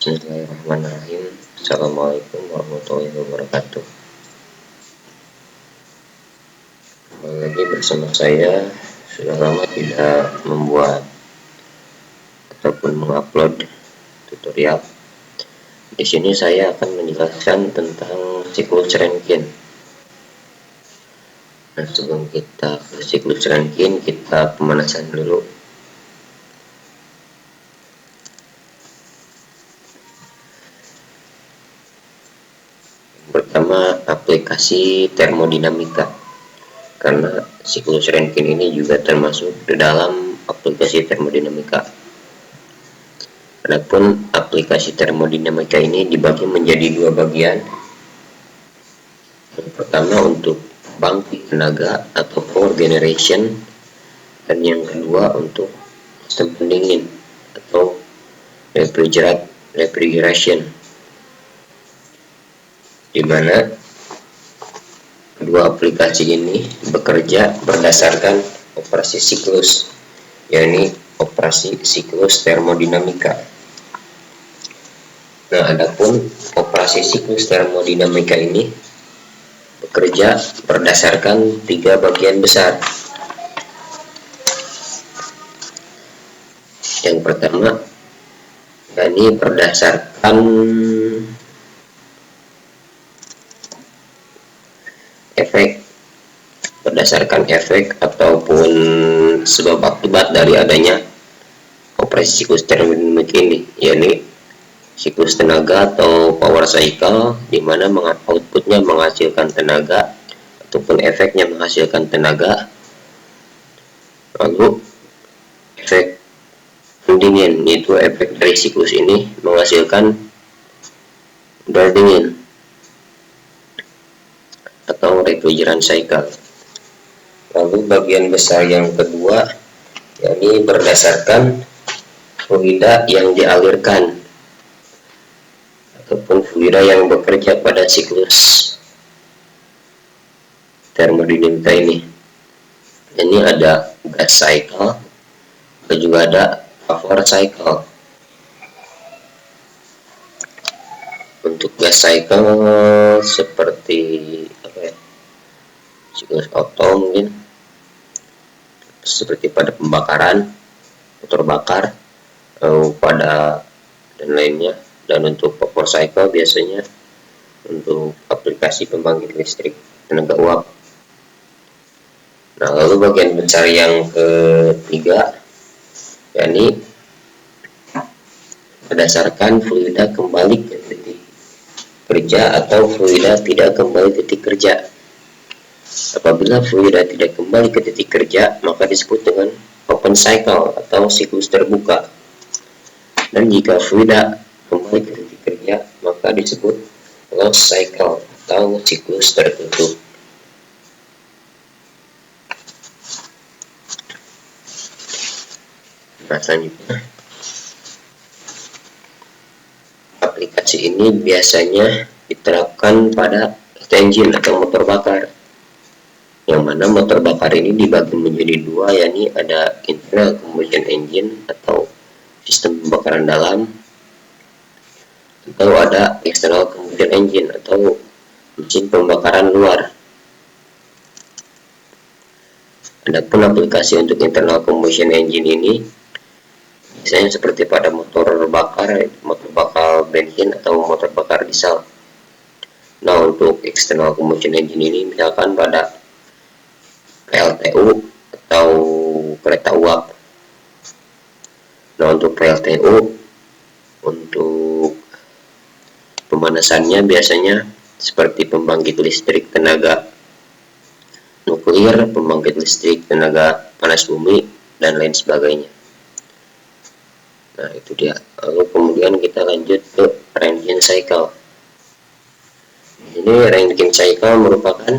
Bismillahirrahmanirrahim. Assalamualaikum warahmatullahi wabarakatuh. Kembali lagi bersama saya. Sudah lama tidak membuat ataupun mengupload tutorial. Di sini saya akan menjelaskan tentang siklus Rankine. Nah, sebelum kita ke siklus Rankine, kita pemanasan dulu. Pertama, aplikasi termodinamika, karena siklus Rankine ini juga termasuk di dalam aplikasi termodinamika. Adapun aplikasi termodinamika ini dibagi menjadi dua bagian. Yang pertama untuk pembangkit tenaga atau power generation, dan yang kedua untuk sistem pendingin atau refrigeration, di mana kedua aplikasi ini bekerja berdasarkan operasi siklus, yakni operasi siklus termodinamika. Nah, adapun operasi siklus termodinamika ini bekerja berdasarkan tiga bagian besar. Yang pertama, yakni berdasarkan efek ataupun sebab akibat dari adanya operasi siklus termodinamika ini, yakni siklus tenaga atau power cycle, di mana outputnya menghasilkan tenaga ataupun efeknya menghasilkan tenaga. Lalu efek pendingin, yaitu efek dari siklus ini menghasilkan udara dingin atau refrigerant cycle. Lalu bagian besar yang kedua, yakni berdasarkan fluida yang dialirkan ataupun fluida yang bekerja pada siklus termodinamika ini. Ini ada gas cycle dan juga ada vapor cycle. Untuk gas cycle seperti siklus Otto, mungkin seperti pada pembakaran, motor bakar, pada dan lainnya. Dan untuk vapor cycle biasanya untuk aplikasi pembangkit listrik tenaga uap. Nah, lalu bagian besar yang ketiga, yakni berdasarkan fluida kembali ke titik kerja atau fluida tidak kembali ke titik kerja. Apabila fluida tidak kembali ke titik kerja, maka disebut dengan open cycle atau siklus terbuka. Dan jika fluida kembali ke titik kerja, maka disebut closed cycle atau siklus tertutup. Nah, selanjutnya, aplikasi ini biasanya diterapkan pada engine atau motor bakar, yang mana motor bakar ini dibagi menjadi dua, yakni ada internal combustion engine atau sistem pembakaran dalam, atau ada external combustion engine atau mesin pembakaran luar. Adapun aplikasi untuk internal combustion engine ini biasanya seperti pada motor bakar bensin atau motor bakar diesel. Nah, untuk external combustion engine ini misalkan pada PLTU atau kereta uap. Nah, untuk PLTU, untuk pemanasannya biasanya seperti pembangkit listrik tenaga nuklir, pembangkit listrik tenaga panas bumi, dan lain sebagainya. Nah, itu dia. Lalu kemudian kita lanjut ke Rankine cycle. Ini Rankine cycle merupakan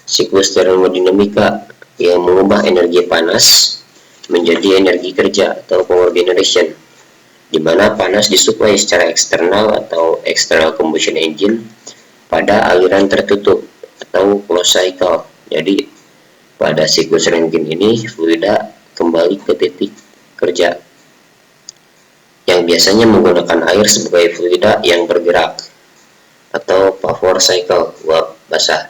siklus termodinamika yang mengubah energi panas menjadi energi kerja atau power generation, di mana panas disuplai secara eksternal atau external combustion engine pada aliran tertutup atau closed cycle. Jadi pada siklus Rankine ini fluida kembali ke titik kerja. yang biasanya menggunakan air sebagai fluida yang bergerak, atau vapor cycle, uap basah.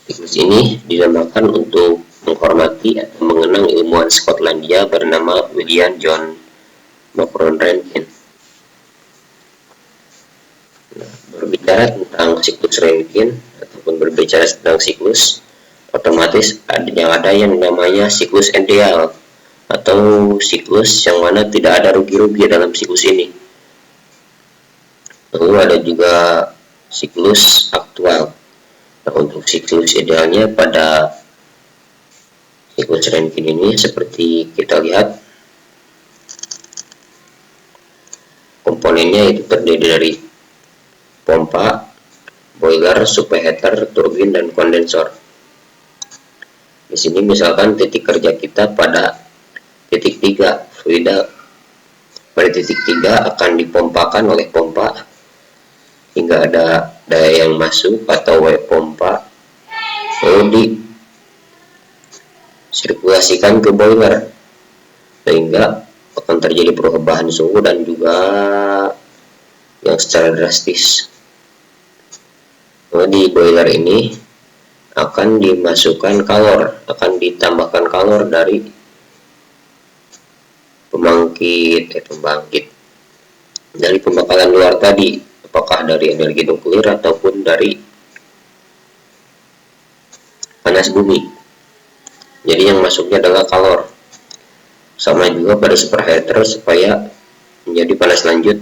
Siklus ini dinamakan untuk menghormati atau mengenang ilmuwan Skotlandia bernama William John Macron Rankine. Nah, berbicara tentang siklus Rankine ataupun berbicara tentang siklus, otomatis ada yang namanya siklus ideal atau siklus yang mana tidak ada rugi-rugi dalam siklus ini. Lalu ada juga siklus aktual. Nah, untuk siklus idealnya pada siklus Rankine ini seperti kita lihat, komponennya itu terdiri dari pompa, boiler, superheater, turbin, dan kondensor. Di sini misalkan titik kerja kita pada titik 3, fluida pada titik 3 akan dipompakan oleh pompa hingga ada daya yang masuk atau wave pompa, lalu disirkulasikan ke boiler sehingga akan terjadi perubahan suhu dan juga yang secara drastis. Lalu di boiler ini akan dimasukkan kalor, akan ditambahkan kalor dari pembangkit dari pembakaran luar tadi, apakah dari energi nuklir ataupun dari panas bumi. Jadi yang masuknya adalah kalor. Sama juga pada superheater supaya menjadi panas lanjut.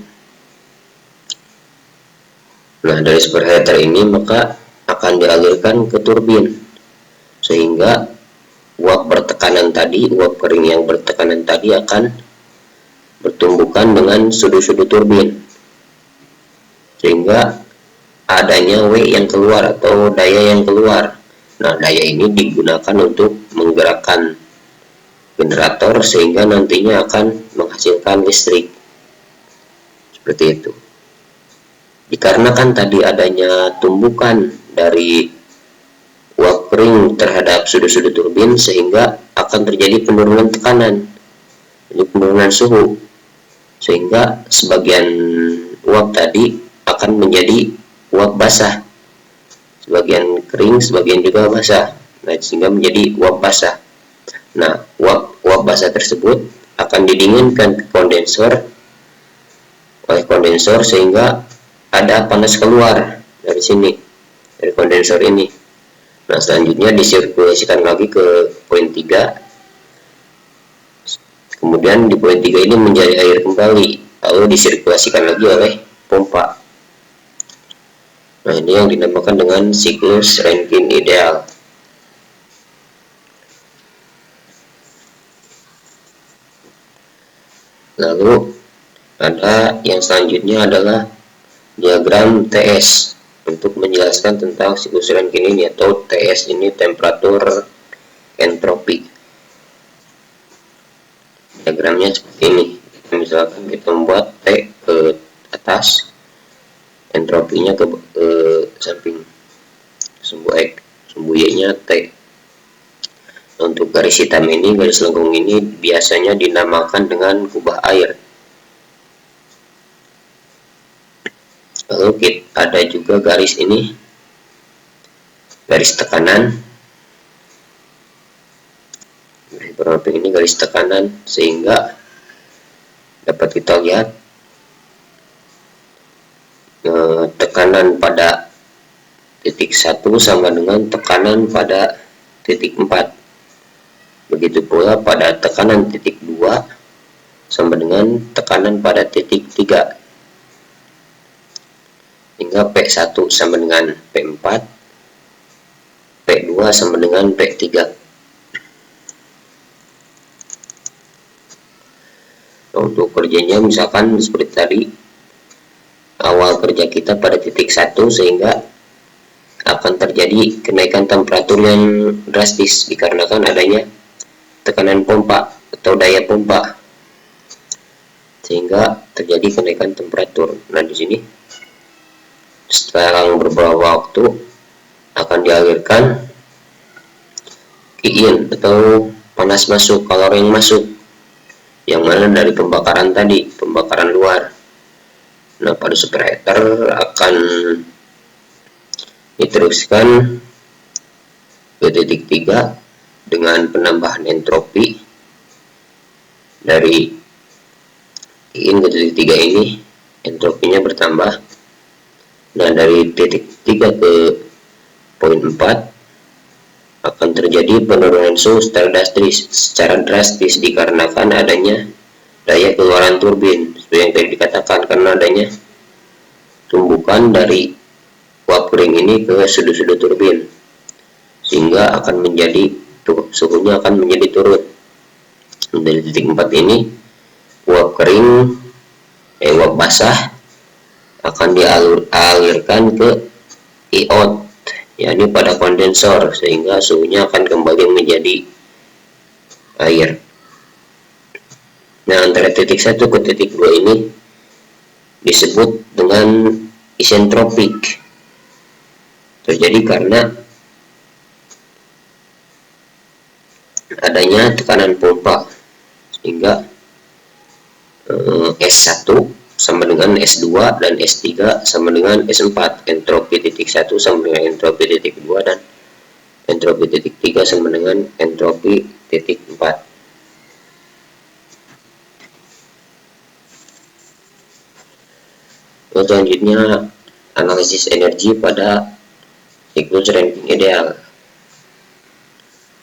Nah, dari superheater ini maka akan dialirkan ke turbin sehingga uap bertekanan tadi, uap kering yang bertekanan tadi akan bertumbukan dengan sudut-sudut turbin sehingga adanya W yang keluar atau daya yang keluar. Nah, daya ini digunakan untuk menggerakkan generator sehingga nantinya akan menghasilkan listrik. Seperti itu. Dikarenakan tadi adanya tumbukan dari uap kering terhadap sudut-sudut turbin sehingga akan terjadi penurunan tekanan, jadi penurunan suhu, sehingga sebagian uap tadi akan menjadi uap basah, sebagian kering, sebagian juga basah. Nah, sehingga menjadi uap basah. Nah, uap basah tersebut akan didinginkan ke kondensor oleh kondensor sehingga ada panas keluar dari sini, dari kondensor ini. Nah, selanjutnya disirkulasikan lagi ke poin 3. Kemudian di poin 3 ini menjadi air kembali, lalu disirkulasikan lagi oleh pompa. Nah, ini yang dinamakan dengan siklus Rankine ideal. Lalu ada yang selanjutnya adalah diagram TS untuk menjelaskan tentang siklus Rankine ini, atau TS ini temperatur entropi. Diagramnya seperti ini. Misalkan kita membuat T ke atas, entropinya ke samping, sumbu X, sumbu Y-nya T. Untuk garis hitam ini, garis lengkung ini biasanya dinamakan dengan kubah air. Lalu ada juga garis ini, garis tekanan. Garis berwarna pink ini garis tekanan, sehingga dapat kita lihat tekanan pada titik 1 sama dengan tekanan pada titik 4. Begitu pula pada tekanan titik 2 sama dengan tekanan pada titik 3. Hingga P1 sama dengan P4, P2 sama dengan P3. Nah, untuk kerjanya misalkan seperti tadi, awal kerja kita pada titik 1 sehingga akan terjadi kenaikan temperatur yang drastis dikarenakan adanya tekanan pompa atau daya pompa, sehingga terjadi kenaikan temperatur. Nah, di sini setelah beberapa waktu akan dialirkan Qin atau panas masuk, kalor yang masuk, yang mana dari pembakaran tadi, pembakaran luar. Nah, pada superheater akan diteruskan ke titik 3 dengan penambahan entropi dari In ke titik 3 ini, entropinya bertambah. Nah, dari titik 3 ke poin 4 akan terjadi penurunan suhu secara drastis dikarenakan adanya daya keluaran turbin seperti yang tadi dikatakan, karena adanya tumbukan dari uap kering ini ke sudut-sudut turbin, sehingga akan menjadi suhunya akan menjadi turun. Dari titik 4 ini uap kering, uap basah akan dialirkan ke iot, yakni pada kondensor, sehingga suhunya akan kembali menjadi air. Nah, antara titik 1 ke titik 2 ini disebut dengan isentropik, terjadi karena adanya tekanan pompa, sehingga S1 sama dengan S2 dan S3 sama dengan S4. Entropi titik 1 sama dengan entropi titik 2 dan entropi titik 3 sama dengan entropi titik 4. Selanjutnya, analisis energi pada siklus Rankine ideal.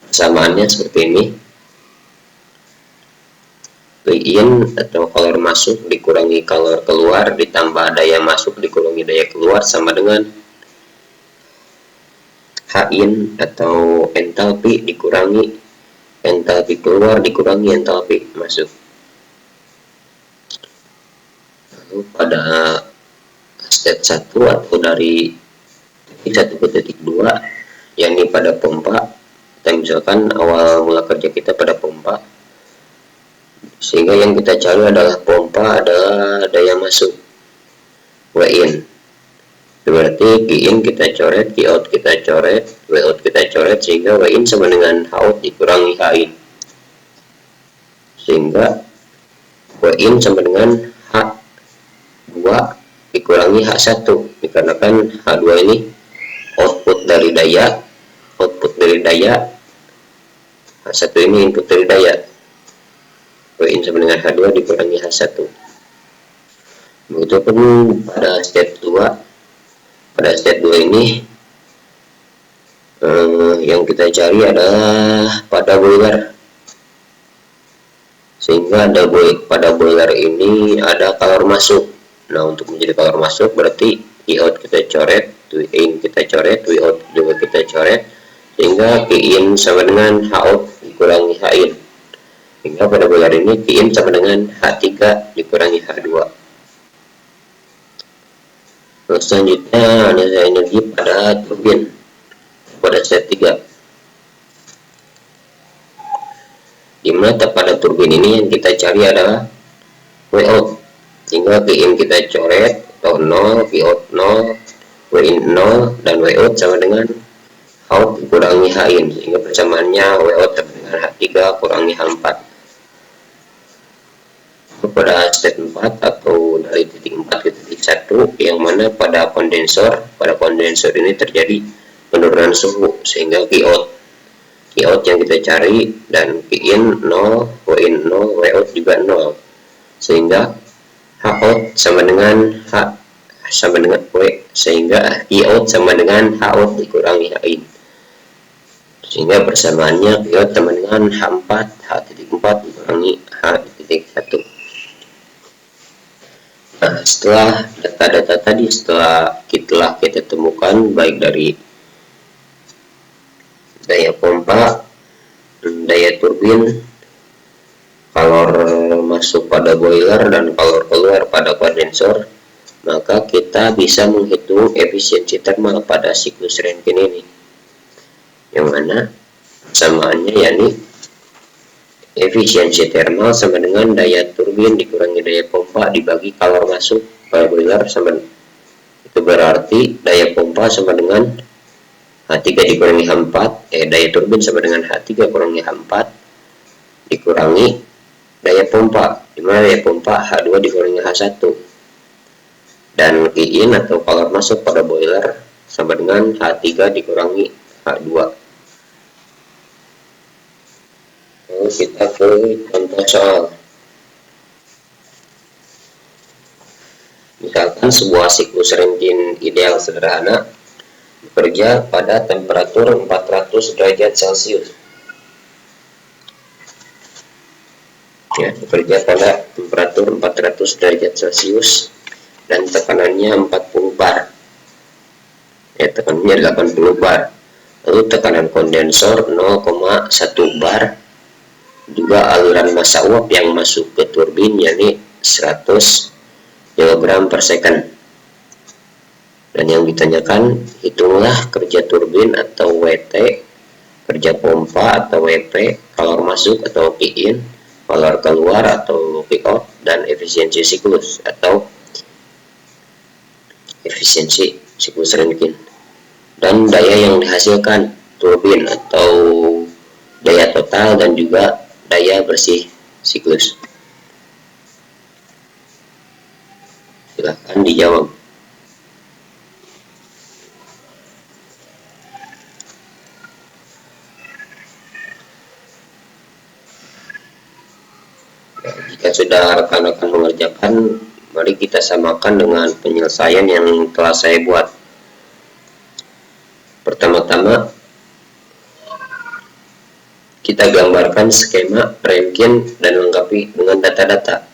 Persamaannya seperti ini. In atau kalor masuk dikurangi kalor keluar ditambah daya masuk dikurangi daya keluar sama dengan H-in atau entalpi dikurangi entalpi keluar dikurangi entalpi masuk. Lalu pada step 1 atau dari titik 1 ke titik 2, yakni pada pompa, kita misalkan awal mula kerja kita pada pompa, sehingga yang kita cari adalah pompa adalah daya masuk W-in. Berarti Q-in kita coret, Q-out kita coret, W-out kita coret, sehingga W-in sama dengan H-out dikurangi H-in, sehingga W-in sama dengan H2 dikurangi H1, dikarenakan H2 ini output dari daya, H1 ini input dari daya. W-in sama dengan H2 dikurangi H1. Begitupun pada step 2. Pada step 2 ini yang kita cari adalah pada boiler, sehingga pada boiler ini ada kalor masuk. Nah, untuk menjadi kalor masuk berarti Q-out kita coret, W-in kita coret, W-out juga kita coret, sehingga Q-in sama dengan H-out dikurangi H-in, sehingga pada boiler ini Q-in sama dengan H3 dikurangi H2. Terus selanjutnya analisa energi pada turbin pada step 3, dimana pada turbin ini yang kita cari adalah W-out, sehingga Q-in kita coret atau 0, Q-out 0, W-in 0, dan W-out sama dengan H-out dikurangi H-in, sehingga persamaannya W-out sama dengan H3 kurangi H4. Pada step 4 atau dari titik 4 ke titik 1, yang mana pada kondensor ini terjadi penurunan suhu, sehingga Q-out yang kita cari dan Q-in 0, W-in 0, W-out juga 0, sehingga H-out sama dengan W, sehingga Q-out sama dengan H-out dikurangi H-in, sehingga persamaannya Q-out sama dengan H4 dikurangi H1. Nah, setelah data-data tadi setelah kita temukan baik dari daya pompa, daya turbin, kalor masuk pada boiler, dan kalor keluar pada kondensor, maka kita bisa menghitung efisiensi termal pada siklus Rankine ini, yang mana persamaannya yakni efisiensi termal sama dengan daya turbin dikurangi daya pompa dibagi kalor masuk pada boiler, sama itu berarti daya pompa sama dengan H3 dikurangi H4, daya turbin sama dengan H3 kurangi H4 dikurangi daya pompa, dimana daya pompa H2 dikurangi H1, dan Qin atau kalor masuk pada boiler sama dengan H3 dikurangi H2. Lalu kita ke contoh soal. Misalkan sebuah siklus Rankine ideal sederhana bekerja pada temperatur 400 derajat Celcius. Ya, bekerja pada temperatur 400 derajat Celcius dan tekanannya 40 bar. Ya, tekanannya 80 bar. Lalu tekanan kondensor 0,1 bar. Juga aliran massa uap yang masuk ke turbin yakni 100 kg per second. Dan yang ditanyakan, hitunglah kerja turbin atau WT, kerja pompa atau WP, kalor masuk atau Qin, kalor keluar atau Qout, dan efisiensi siklus atau efisiensi siklus Rankine. Dan daya yang dihasilkan turbin atau daya total dan juga daya bersih siklus. Silahkan dijawab. Jika sudah rekan-rekan mengerjakan, mari kita samakan dengan penyelesaian yang telah saya buat. Pertama-tama, kita gambarkan skema Rankine dan lengkapi dengan data-data.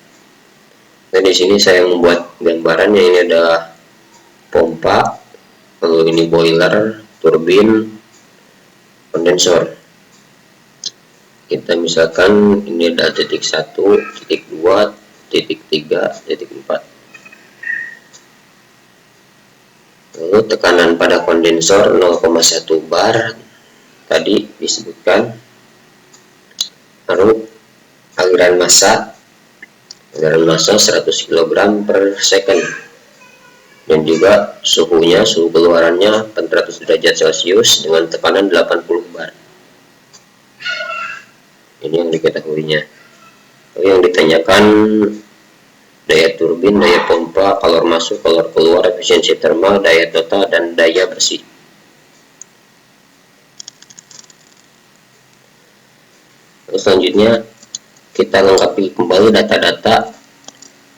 Dan di sini saya membuat gambarannya, ini ada pompa, lalu ini boiler, turbin, kondensor. Kita misalkan ini ada titik 1, titik 2, titik 3, titik 4. Lalu tekanan pada kondensor 0,1 bar tadi disebutkan. Lalu aliran massa 100 kg per second, dan juga suhunya, suhu keluarannya 400 derajat Celcius dengan tekanan 80 bar. Ini yang diketahuinya. Lalu yang ditanyakan daya turbin, daya pompa, kalor masuk, kalor keluar, efisiensi termal, daya total, dan daya bersih. Lalu selanjutnya kita lengkapi kembali data-data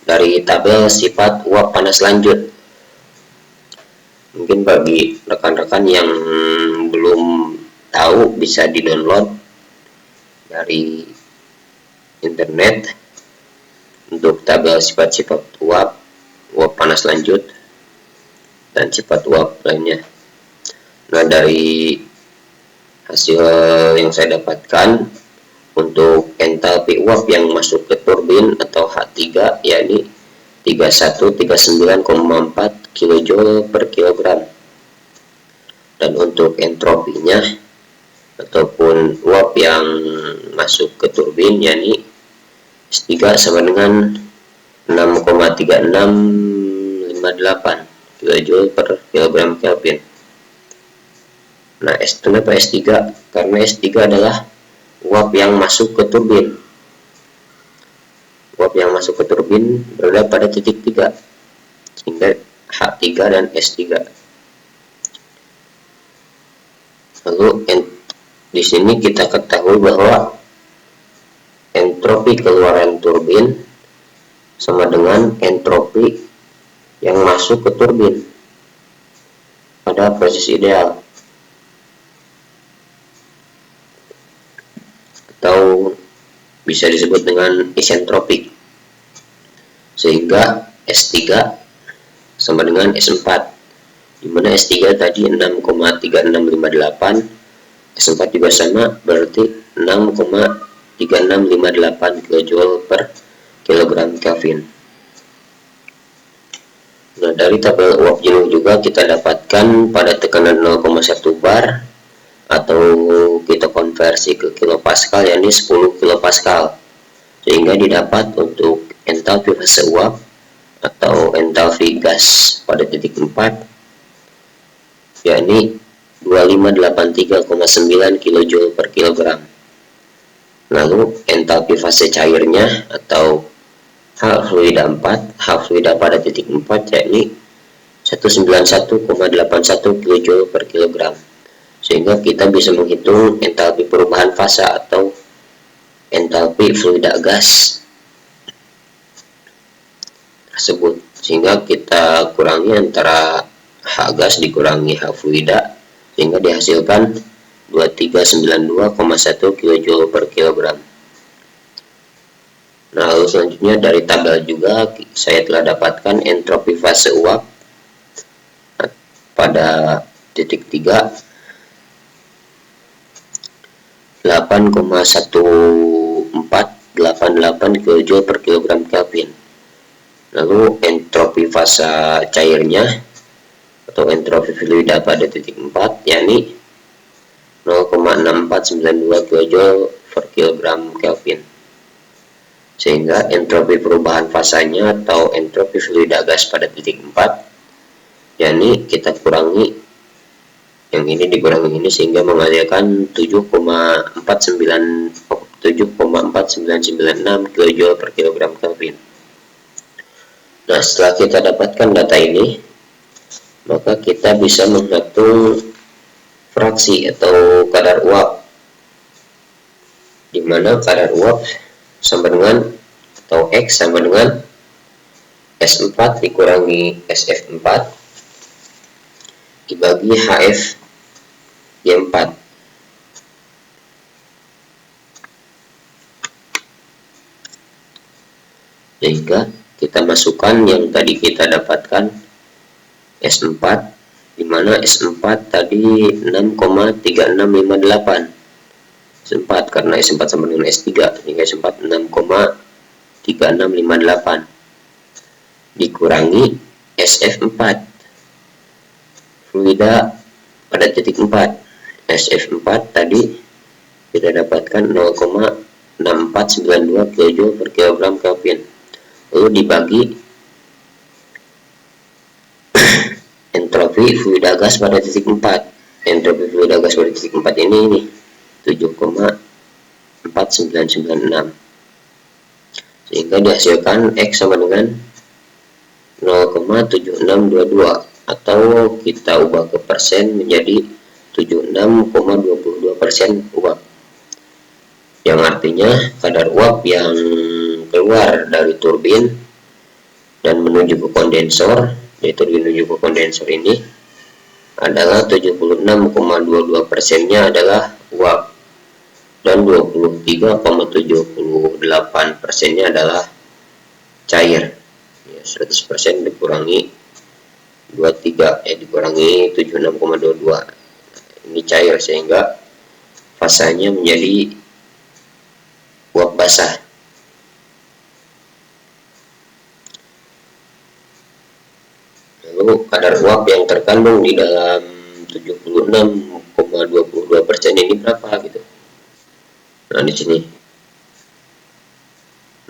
dari tabel sifat uap panas lanjut. Mungkin bagi rekan-rekan yang belum tahu bisa di-download dari internet untuk tabel sifat-sifat uap panas lanjut, dan sifat uap lainnya. Nah, dari hasil yang saya dapatkan, untuk entalpi uap yang masuk ke turbin atau H3 yakni 3139,4 kJ per kilogram. Dan untuk entropinya ataupun uap yang masuk ke turbin yakni S3 sama dengan 6,3658 kJ per kilogram Kelvin. Nah, kenapa S3? Karena S3 adalah uap yang masuk ke turbin. Uap yang masuk ke turbin berada pada titik 3, sehingga H3 dan S3. Lalu di sini kita ketahui bahwa entropi keluaran turbin sama dengan entropi yang masuk ke turbin pada proses ideal, atau bisa disebut dengan isentropik, sehingga S3 sama dengan S4, dimana S3 tadi 6,3658, S4 juga sama, berarti 6,3658 kJ per kilogram Kelvin. Nah, dari tabel uap jenuh juga kita dapatkan pada tekanan 0,1 bar, atau kita konversi ke kilopascal yakni 10 kilopascal, sehingga didapat untuk entalpi fase uap atau entalpi gas pada titik 4 yakni 2583,9 kJ per kilogram. Lalu entalpi fase cairnya atau H fluida 4, H fluida pada titik 4 yakni 191,81 kJ per kilogram. Sehingga kita bisa menghitung entalpi perubahan fasa atau entalpi fluida gas tersebut. Sehingga kita kurangi antara H gas dikurangi H fluida sehingga dihasilkan 2392,1 kJ per kilogram. Nah, lalu selanjutnya dari tabel juga saya telah dapatkan entropi fase uap pada titik 3 8,1488 kJ per kilogram Kelvin. Lalu entropi fasa cairnya atau entropi fluida pada titik 4 yakni 0,6492 kJ per kilogram Kelvin. Sehingga entropi perubahan fasanya atau entropi fluida gas pada titik 4 yakni kita kurangi yang ini dikurangi ini sehingga menghasilkan 7,4996 kJ per kilogram Kelvin. Nah, setelah kita dapatkan data ini, maka kita bisa menghitung fraksi atau kadar uap, di mana kadar uap sama dengan atau X sama dengan S4 dikurangi SF4 dibagi HFY4. Sehingga kita masukkan yang tadi kita dapatkan S4, di mana S4 tadi 6,3658 S4 karena S4 sama dengan S3 sehingga S4 6,3658 dikurangi SF4 fluida pada titik 4. SF4 tadi kita dapatkan 0,6492 kJ per kilogram Kelvin, lalu dibagi entropi fluida gas pada titik 4. Entropi fluida gas pada titik 4 ini 7,4996 sehingga dihasilkan X sama dengan 0,7622 atau kita ubah ke persen menjadi 76,22% uap, yang artinya kadar uap yang keluar dari turbin dan menuju ke kondensor, dari turbin menuju ke kondensor ini adalah 76,22%-nya adalah uap dan 23,78%-nya adalah cair. Ya, 100% dikurangi 23 dikurangi 76,22 ini cair sehingga fasanya menjadi uap basah. Lalu kadar uap yang terkandung di dalam 76,22% ini berapa gitu. Nah, di sini.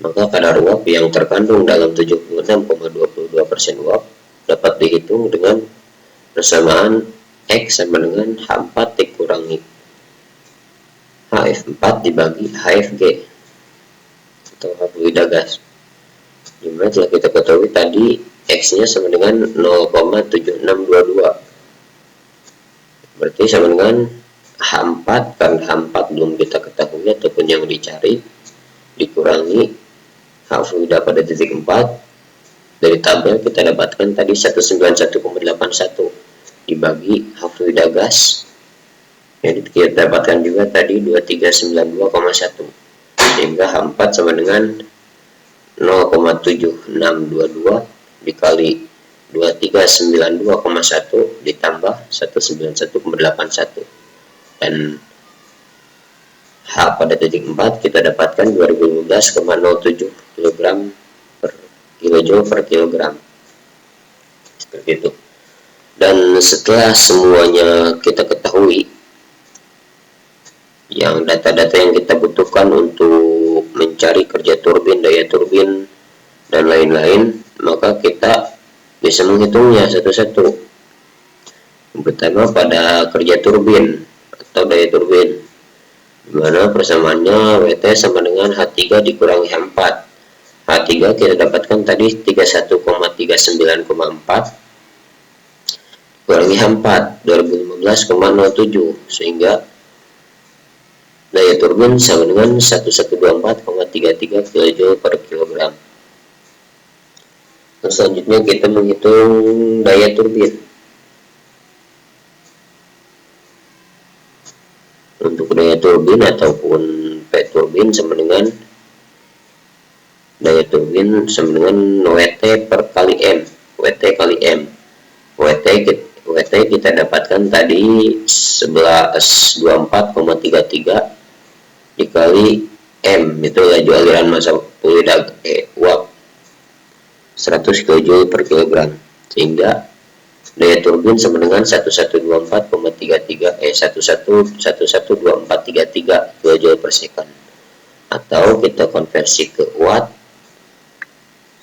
Maka kadar uap yang terkandung dalam 76,22% uap dapat dihitung dengan persamaan X sama dengan H4 dikurangi HF4 dibagi HFG atau H fluida gas. Dimana telah kita ketahui tadi X-nya sama dengan 0,7622. Berarti sama dengan H4, karena H4 belum kita ketahui ataupun yang dicari, dikurangi H fluida pada titik 4. Dari tabel kita dapatkan tadi 191,81 dibagi H fluida gas. Jadi kita dapatkan juga tadi 2392,1 sehingga H4 sama dengan 0,7622 dikali 2392,1 ditambah 191,81 dan H pada titik 4 kita dapatkan 2015,07 kg per kilojoule per kilogram, seperti itu. Dan setelah semuanya kita ketahui, yang data-data yang kita butuhkan untuk mencari kerja turbin, daya turbin, dan lain-lain, maka kita bisa menghitungnya satu-satu. Yang pertama pada kerja turbin atau daya turbin. dimana persamaannya WT sama dengan H3 dikurangi H4. H3 kita dapatkan tadi 31,39,4 kurangi H4 2015,07, sehingga daya turbin sama dengan 1124,33 kJ per kilogram. Selanjutnya kita menghitung daya turbin. Untuk daya turbin ataupun P turbin sama dengan daya turbin sama dengan WT per kali M. WT kali M. WT kita dapatkan tadi 1124,33 dikali M, itu laju aliran massa fluid uap 100 kJ per kilogram, sehingga daya turbin sama dengan 1124,33 kJ per second, atau kita konversi ke watt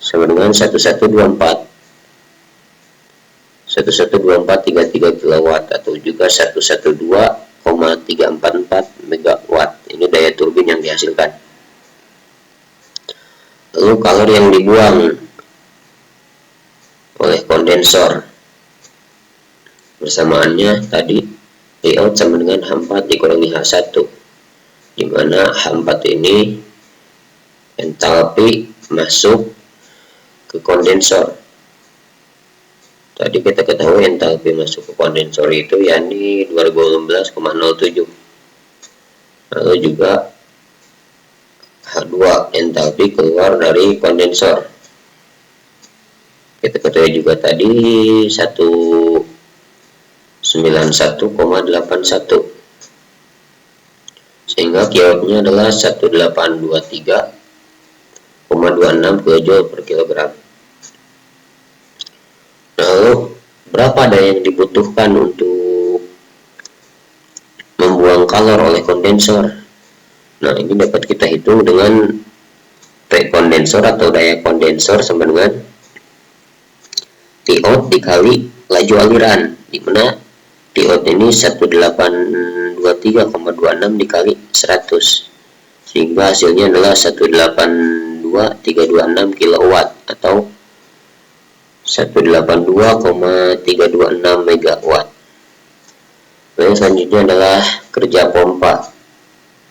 sama dengan 1124,33 kilowatt, atau juga 112,344 megawatt. Ini daya turbin yang dihasilkan. Lalu kalori yang dibuang oleh kondensor, persamaannya tadi Pout sama dengan H4 dikurangi H1, dimana H4 ini entalpi masuk ke kondensor. Tadi kita ketahui entalpi masuk ke kondensor itu yakni 2016,07. Lalu juga H2 entalpi keluar dari kondensor. Kita ketahui juga tadi 191,81, sehingga kilowattnya adalah 1823,26 kJ per kilogram. Lalu berapa daya yang dibutuhkan untuk membuang kalor oleh kondensor? Nah, ini dapat kita hitung dengan P kondensor atau daya kondensor sama dengan Pout dikali laju aliran, dimana Pout ini 1823,26 dikali 100, sehingga hasilnya adalah 182,326 kilowatt atau 182,326 megawatt. Lalu selanjutnya adalah kerja pompa,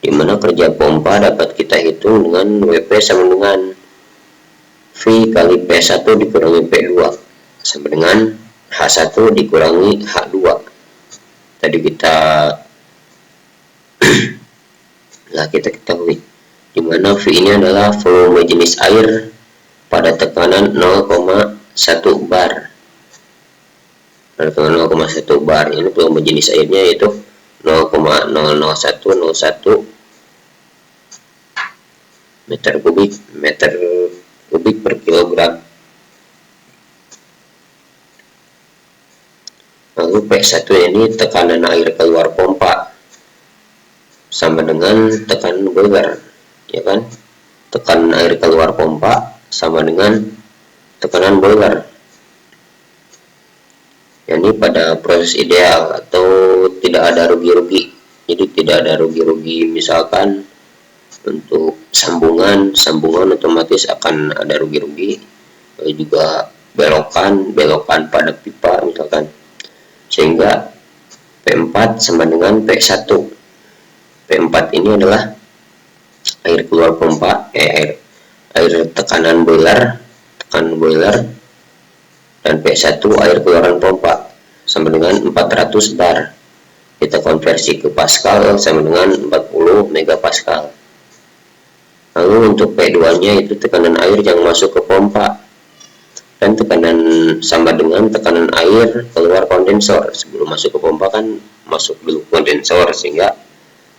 dimana kerja pompa dapat kita hitung dengan WP sama dengan V kali P1 dikurangi P2 sama dengan H1 dikurangi H2. Tadi kita ketahui, dimana V ini adalah volume jenis air pada tekanan 0,1 bar. Pada tekanan 0,1 bar, ini volume jenis airnya yaitu 0,00101 meter kubik per kilogram. Lalu P1 ini tekanan air keluar pompa sama dengan tekanan boiler, ya kan? Tekanan air keluar pompa sama dengan tekanan boiler. Ini pada proses ideal atau tidak ada rugi-rugi. Jadi tidak ada rugi-rugi, misalkan untuk sambungan otomatis akan ada rugi-rugi, juga belokan pada pipa misalkan, sehingga P4 sama dengan P1. P4 ini adalah air keluar pompa, air tekanan boiler, dan P1 air keluaran pompa sama dengan 400 bar. Kita konversi ke Pascal sama dengan 40 megapascal. Lalu untuk P2 nya itu tekanan air yang masuk ke pompa, dan tekanan sama dengan tekanan air keluar kondensor. Sebelum masuk ke pompa kan masuk dulu kondensor, sehingga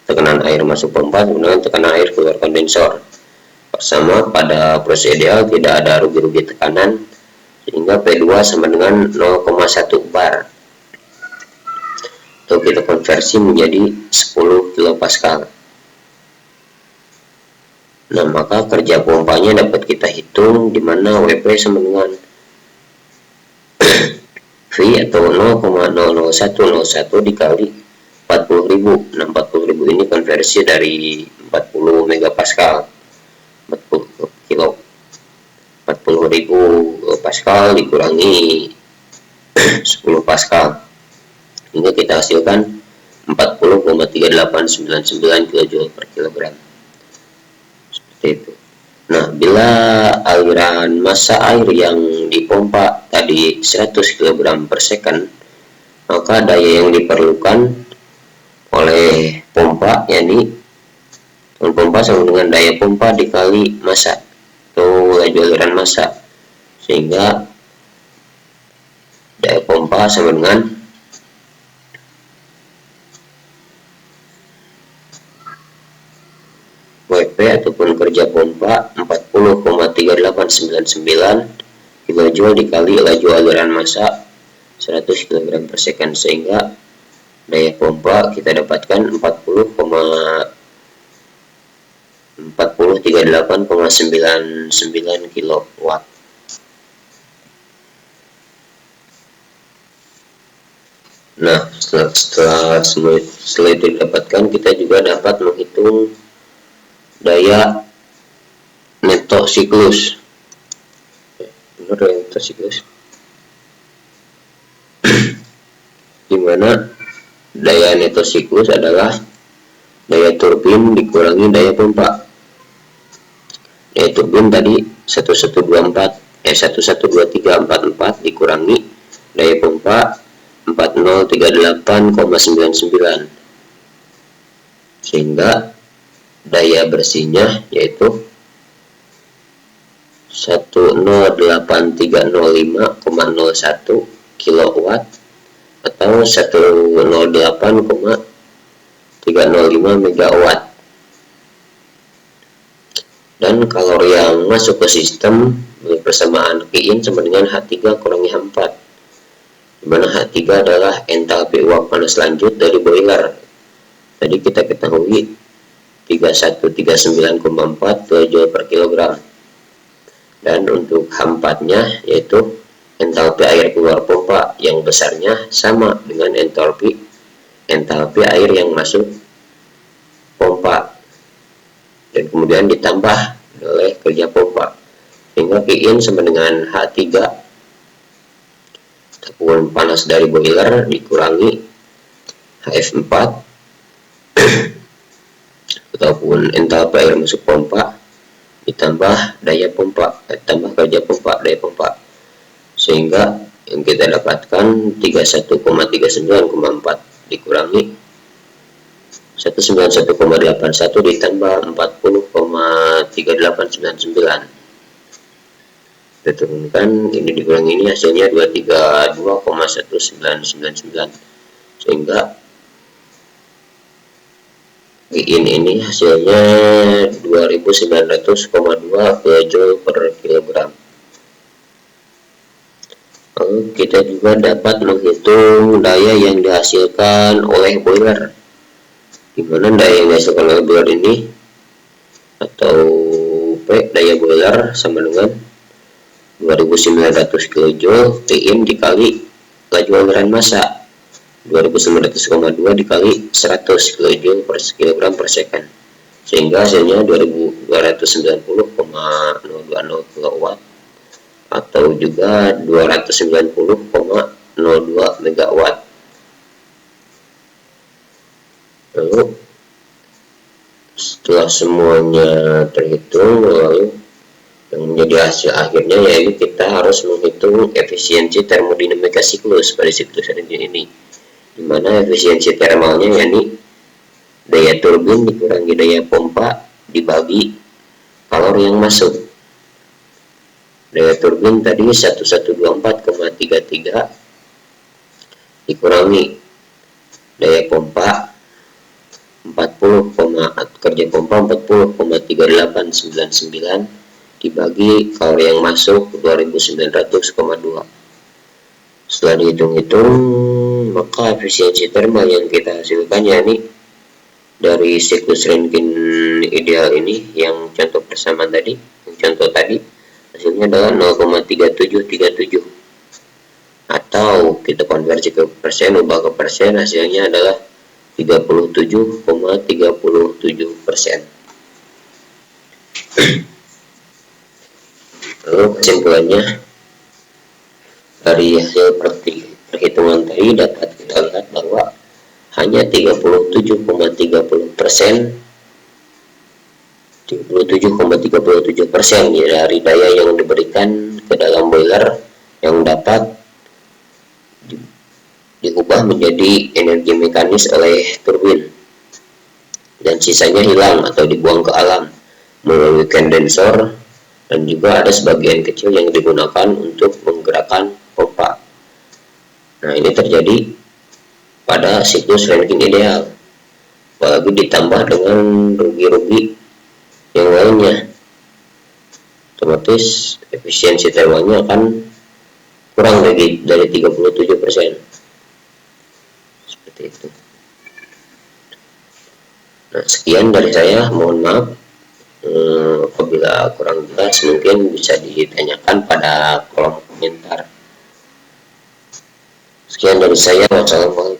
tekanan air masuk pompa sama dengan tekanan air keluar kondensor. Sama pada proses ideal tidak ada rugi-rugi tekanan, sehingga P2 sama dengan 0,1 bar. Atau kita konversi menjadi 10 kilopascal. Nah, maka kerja pompanya dapat kita hitung, di mana WP sama dengan V atau 0,00101 dikali 40 40.000. Nah, 40.000 ini konversi dari 40 megapascal, 40 kilo, 40.000 pascal dikurangi 10 pascal, hingga kita hasilkan 40,3899 kJ per kilogram. Seperti itu. Nah, bila aliran massa air yang dipompa tadi 100 kg per second, maka daya yang diperlukan oleh pompa, yakni pompa sama dengan daya pompa dikali massa atau laju aliran massa, sehingga daya pompa sama dengan WP ataupun kerja pompa 40,3899 kJ dikali laju aliran massa 100 kg per second, sehingga daya pompa kita dapatkan 40,38,99 kW. Nah, setelah itu didapatkan, kita juga dapat menghitung daya neto siklus. Benar, daya neto siklus, dimana daya neto siklus adalah daya turbin dikurangi daya pompa. Daya turbin tadi 112344 dikurangi daya pompa 4038,99, sehingga daya bersihnya yaitu 108.305,01 kW atau 108,305 MW. Dan kalori yang masuk ke sistem bersamaan Qin sama dengan H3 kurangi H4, di mana H3 adalah entalpi uap panas lanjut dari boiler. Tadi kita ketahui 3139,4 kJ per kilogram. Dan untuk H4-nya yaitu entalpi air keluar pompa yang besarnya sama dengan entalpi air yang masuk pompa, dan kemudian ditambah oleh kerja pompa, sehingga Qin sama dengan H3 ataupun panas dari boiler dikurangi HF4 ataupun entalpi air masuk pompa ditambah daya pompa, tambah kerja pompa, daya pompa, sehingga yang kita dapatkan 31,39,4 dikurangi 191,81 ditambah 40,3899. Kita turunkan, ini dikurangi ini hasilnya 232,1999, sehingga ini hasilnya 2900,2 kJ per kilogram. Lalu kita juga dapat menghitung daya yang dihasilkan oleh boiler, di mana daya yang dihasilkan oleh boiler ini atau P daya boiler sama dengan 2900 kJ Qin dikali laju aliran massa 2900,2 dikali 100 kJ per kilogram per second, sehingga hasilnya 2290,020 kW atau juga 290,02 MW. Lalu setelah semuanya terhitung, lalu yang menjadi hasil akhirnya yaitu kita harus menghitung efisiensi termodinamika siklus pada siklus energi ini, di mana efisiensi termalnya yakni daya turbin dikurangi daya pompa dibagi kalori yang masuk. Daya turbin tadi 1124,33 dikurangi daya pompa 40, kerja pompa 40,3899 dibagi kalori yang masuk 2900,2. Setelah dihitung-hitung, maka efisiensi termal yang kita hasilkan yakni dari siklus Rankine ideal ini yang contoh persamaan tadi, hasilnya adalah 0,3737, atau kita konversi ke persen, ubah ke persen, hasilnya adalah 37,37%. Lalu kesimpulannya, dari hasil perhitungan tadi dapat kita lihat bahwa hanya 37,37% dari daya yang diberikan ke dalam boiler yang dapat diubah menjadi energi mekanis oleh turbin, dan sisanya hilang atau dibuang ke alam melalui kondensor, dan juga ada sebagian kecil yang digunakan untuk menggerakkan pompa. Nah, ini terjadi pada siklus Rankine ideal, apalagi ditambah dengan rugi-rugi yang lainnya, otomatis efisiensi termalnya akan kurang dari 37%. Seperti itu. Nah, sekian dari saya, mohon maaf apabila kurang jelas mungkin bisa ditanyakan pada kolom komentar. Sekian dari saya, wassalamualaikum.